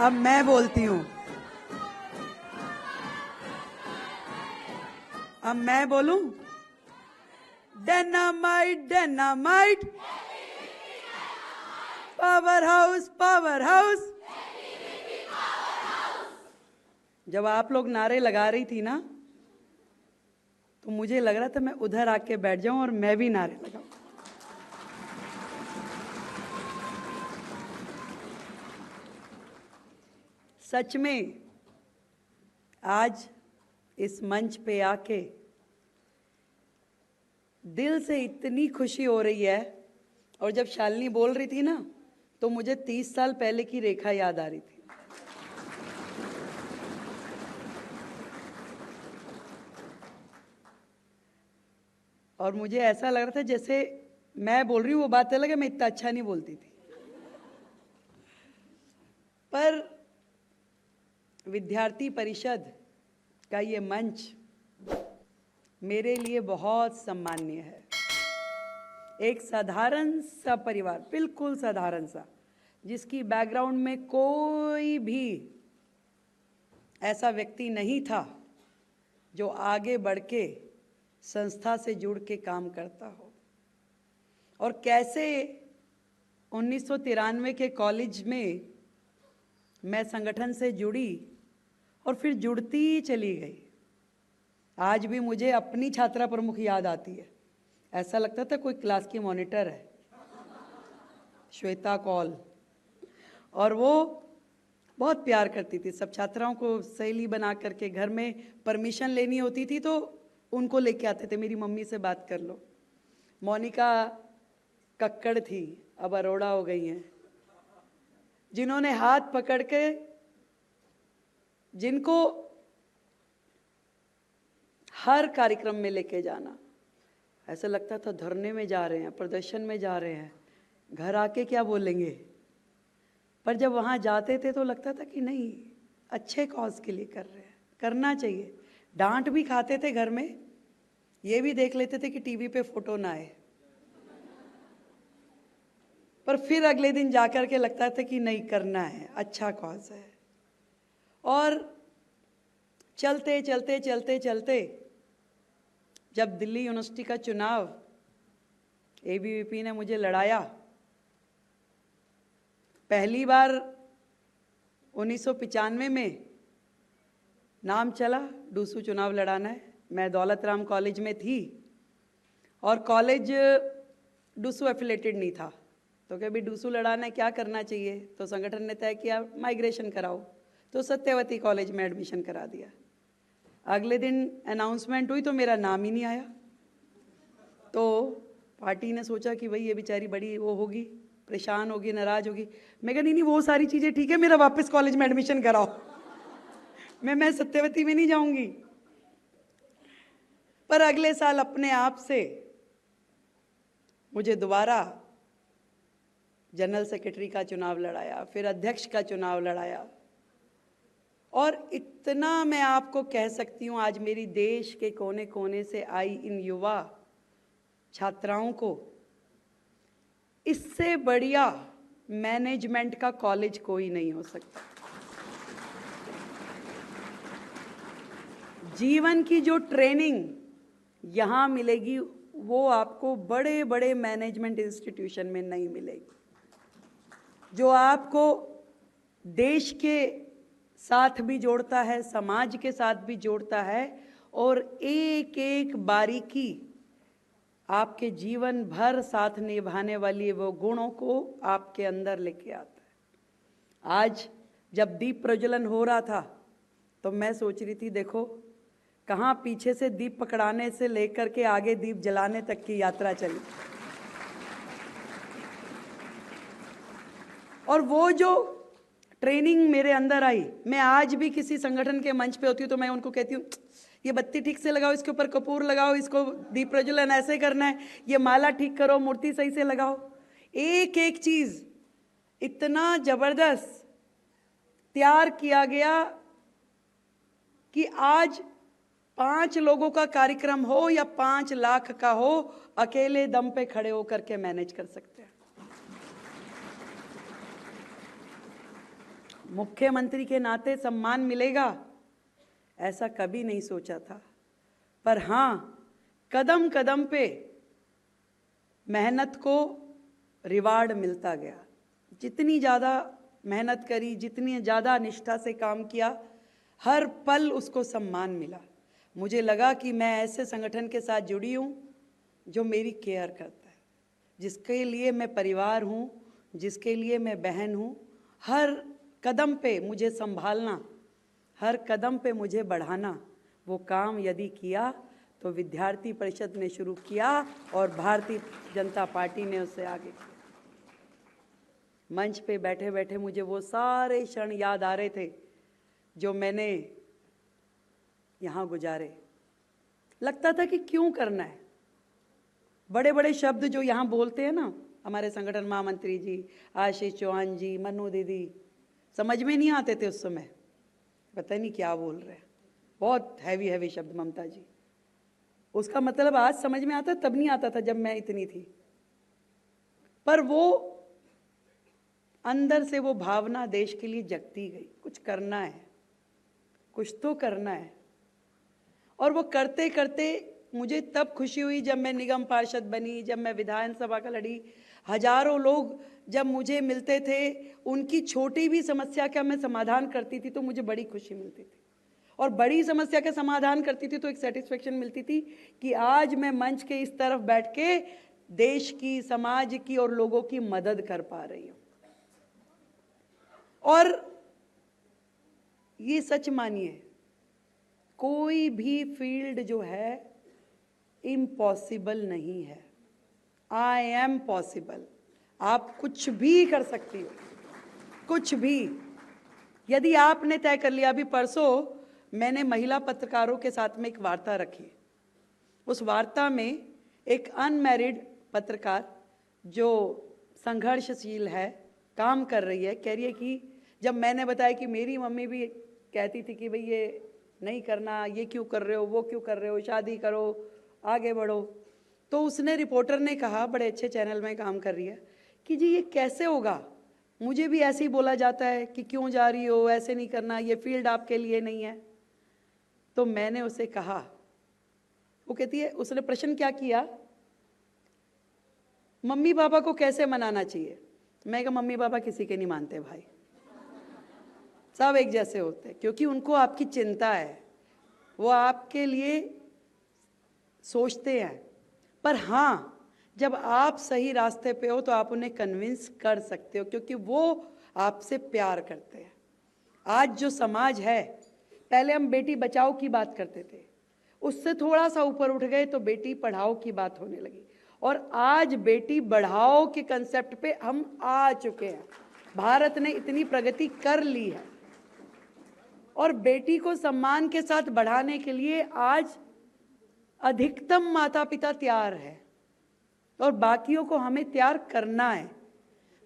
अब मैं बोलती हूं, अब मैं बोलूं। Dynamite dynamite, power house power house. जब आप लोग नारे लगा रही थी ना, तो मुझे लग रहा था मैं उधर आके बैठ जाऊं और मैं भी नारे लगाऊं। सच में आज इस मंच पे आके दिल से इतनी खुशी हो रही है। और जब शालिनी बोल रही थी ना, तो मुझे 30 साल पहले की रेखा याद आ रही थी। और मुझे ऐसा लग रहा था जैसे मैं बोल रही हूँ वो बात अलग है, मैं इतना अच्छा नहीं बोलती थी, पर विद्यार्थी परिषद का ये मंच मेरे लिए बहुत सम्माननीय है। एक साधारण सा परिवार, बिल्कुल साधारण सा, जिसकी बैकग्राउंड में कोई भी ऐसा व्यक्ति नहीं था जो आगे बढ़ के संस्था से जुड़ के काम करता हो। और कैसे 1993 के कॉलेज में मैं संगठन से जुड़ी और फिर जुड़ती चली गई। आज भी मुझे अपनी छात्रा प्रमुख याद आती है। ऐसा लगता था कोई क्लास की मॉनिटर है, श्वेता कौल। और वो बहुत प्यार करती थी, सब छात्राओं को सहेली बना करके घर में परमिशन लेनी होती थी तो उनको लेके आते थे, मेरी मम्मी से बात कर लो। मोनिका कक्कड़ थी, अब अरोड़ा हो गई हैं, जिन्होंने हाथ पकड़ के, जिनको हर कार्यक्रम में लेके जाना। ऐसा लगता था धरने में जा रहे हैं, प्रदर्शन में जा रहे हैं, घर आके क्या बोलेंगे। पर जब वहाँ जाते थे तो लगता था कि नहीं, अच्छे कॉज के लिए कर रहे हैं, करना चाहिए। डांट भी खाते थे घर में, ये भी देख लेते थे कि टीवी पे फोटो ना आए, पर फिर अगले दिन जाकर के लगता था कि नहीं, करना है, अच्छा कॉज है। और चलते चलते चलते चलते जब दिल्ली यूनिवर्सिटी का चुनाव एबीवीपी ने मुझे लड़ाया, पहली बार 1995 में नाम चला डूसू चुनाव लड़ाना है। मैं दौलत राम कॉलेज में थी और कॉलेज डूसू एफिलेटेड नहीं था, तो क्या भी डूसू लड़ाना है, क्या करना चाहिए। तो संगठन ने तय किया माइग्रेशन कराओ, तो सत्यवती कॉलेज में एडमिशन करा दिया। अगले दिन अनाउंसमेंट हुई तो मेरा नाम ही नहीं आया। तो पार्टी ने सोचा कि भाई ये बेचारी बड़ी वो होगी, परेशान होगी, नाराज होगी। मैं कहा नहीं, वो सारी चीज़ें ठीक है, मेरा वापस कॉलेज में एडमिशन कराओ, मैं सत्यवती में नहीं जाऊंगी। पर अगले साल अपने आप से मुझे दोबारा जनरल सेक्रेटरी का चुनाव लड़ाया, फिर अध्यक्ष का चुनाव लड़ाया। और इतना मैं आपको कह सकती हूँ, आज मेरी देश के कोने कोने से आई इन युवा छात्राओं को इससे बढ़िया मैनेजमेंट का कॉलेज कोई नहीं हो सकता। जीवन की जो ट्रेनिंग यहाँ मिलेगी वो आपको बड़े बड़े मैनेजमेंट इंस्टीट्यूशन में नहीं मिलेगी, जो आपको देश के साथ भी जोड़ता है, समाज के साथ भी जोड़ता है, और एक एक बारीकी आपके जीवन भर साथ निभाने वाली वो गुणों को आपके अंदर लेके आता है। आज जब दीप प्रज्वलन हो रहा था तो मैं सोच रही थी, देखो कहाँ पीछे से दीप पकड़ाने से लेकर के आगे दीप जलाने तक की यात्रा चली। और वो जो ट्रेनिंग मेरे अंदर आई, मैं आज भी किसी संगठन के मंच पे होती हूँ तो मैं उनको कहती हूँ, ये बत्ती ठीक से लगाओ, इसके ऊपर कपूर लगाओ, इसको दीप प्रज्वलन ऐसे करना है, ये माला ठीक करो, मूर्ति सही से लगाओ। एक एक चीज इतना जबरदस्त तैयार किया गया कि आज 5 लोगों का कार्यक्रम हो या 5 लाख का हो, अकेले दम पे खड़े होकर के मैनेज कर सकते हैं। मुख्यमंत्री के नाते सम्मान मिलेगा, ऐसा कभी नहीं सोचा था। पर हाँ, कदम कदम पे मेहनत को रिवार्ड मिलता गया। जितनी ज़्यादा मेहनत करी, जितनी ज़्यादा निष्ठा से काम किया, हर पल उसको सम्मान मिला। मुझे लगा कि मैं ऐसे संगठन के साथ जुड़ी हूँ जो मेरी केयर करता है, जिसके लिए मैं परिवार हूँ, जिसके लिए मैं बहन हूँ। हर कदम पे मुझे संभालना, हर कदम पे मुझे बढ़ाना, वो काम यदि किया तो विद्यार्थी परिषद ने शुरू किया और भारतीय जनता पार्टी ने उससे आगे किया। मंच पे बैठे बैठे मुझे वो सारे क्षण याद आ रहे थे जो मैंने यहाँ गुजारे। लगता था कि क्यों करना है। बड़े बड़े शब्द जो यहाँ बोलते हैं ना, हमारे संगठन महामंत्री जी, आशीष चौहान जी, मनु दीदी, समझ में नहीं आते थे उस समय, पता नहीं क्या बोल रहे हैं। बहुत हैवी शब्द, ममता जी, उसका मतलब आज समझ में आता, तब नहीं आता था जब मैं इतनी थी। पर वो अंदर से वो भावना देश के लिए जगती गई, कुछ करना है, कुछ तो करना है। और वो करते करते मुझे तब खुशी हुई जब मैं निगम पार्षद बनी, जब मैं विधानसभा का लड़ी। हजारों लोग जब मुझे मिलते थे, उनकी छोटी भी समस्या का मैं समाधान करती थी तो मुझे बड़ी खुशी मिलती थी। और बड़ी समस्या का समाधान करती थी तो एक सेटिस्फेक्शन मिलती थी कि आज मैं मंच के इस तरफ बैठ के देश की, समाज की और लोगों की मदद कर पा रही हूँ। और ये सच मानिए, कोई भी फील्ड जो है इम्पॉसिबल नहीं है। I am possible. आप कुछ भी कर सकती हो, कुछ भी। यदि आपने तय कर लिया, अभी परसों मैंने महिला पत्रकारों के साथ में एक वार्ता रखी। उस वार्ता में एक अनमैरिड पत्रकार जो संघर्षशील है, काम कर रही है, कह रही है कि जब मैंने बताया कि मेरी मम्मी भी कहती थी कि भाई ये नहीं करना, ये क्यों कर रहे हो, वो क्यों कर रहे हो, शादी करो, आगे बढ़ो, तो उसने, रिपोर्टर ने कहा, बड़े अच्छे चैनल में काम कर रही है, कि जी ये कैसे होगा, मुझे भी ऐसे ही बोला जाता है कि क्यों जा रही हो, ऐसे नहीं करना, ये फील्ड आपके लिए नहीं है। तो मैंने उसे कहा, वो कहती है, उसने प्रश्न क्या किया, मम्मी पापा को कैसे मनाना चाहिए। मैं कहा मम्मी पापा किसी के नहीं मानते भाई, सब एक जैसे होते हैं, क्योंकि उनको आपकी चिंता है, वो आपके लिए सोचते हैं। पर हाँ, जब आप सही रास्ते पे हो तो आप उन्हें कन्विंस कर सकते हो, क्योंकि वो आपसे प्यार करते हैं। आज जो समाज है, पहले हम बेटी बचाओ की बात करते थे, उससे थोड़ा सा ऊपर उठ गए तो बेटी पढ़ाओ की बात होने लगी, और आज बेटी बढ़ाओ के कंसेप्ट पे हम आ चुके हैं। भारत ने इतनी प्रगति कर ली है, और बेटी को सम्मान के साथ बढ़ाने के लिए आज अधिकतम माता पिता तैयार है, और बाकियों को हमें तैयार करना है।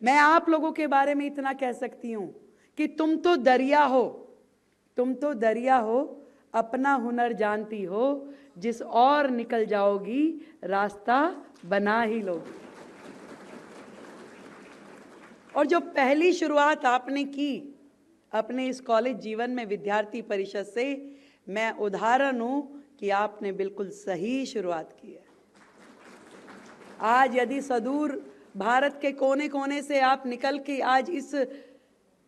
मैं आप लोगों के बारे में इतना कह सकती हूं कि तुम तो दरिया हो, तुम तो दरिया हो, अपना हुनर जानती हो, जिस और निकल जाओगी रास्ता बना ही लोगी। और जो पहली शुरुआत आपने की अपने इस कॉलेज जीवन में विद्यार्थी परिषद से, मैं उदाहरण हूं कि आपने बिल्कुल सही शुरुआत की है। आज यदि सुदूर भारत के कोने कोने से आप निकल के आज इस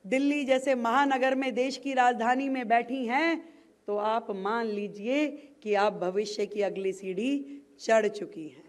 दिल्ली जैसे महानगर में, देश की राजधानी में बैठी हैं, तो आप मान लीजिए कि आप भविष्य की अगली सीढ़ी चढ़ चुकी हैं।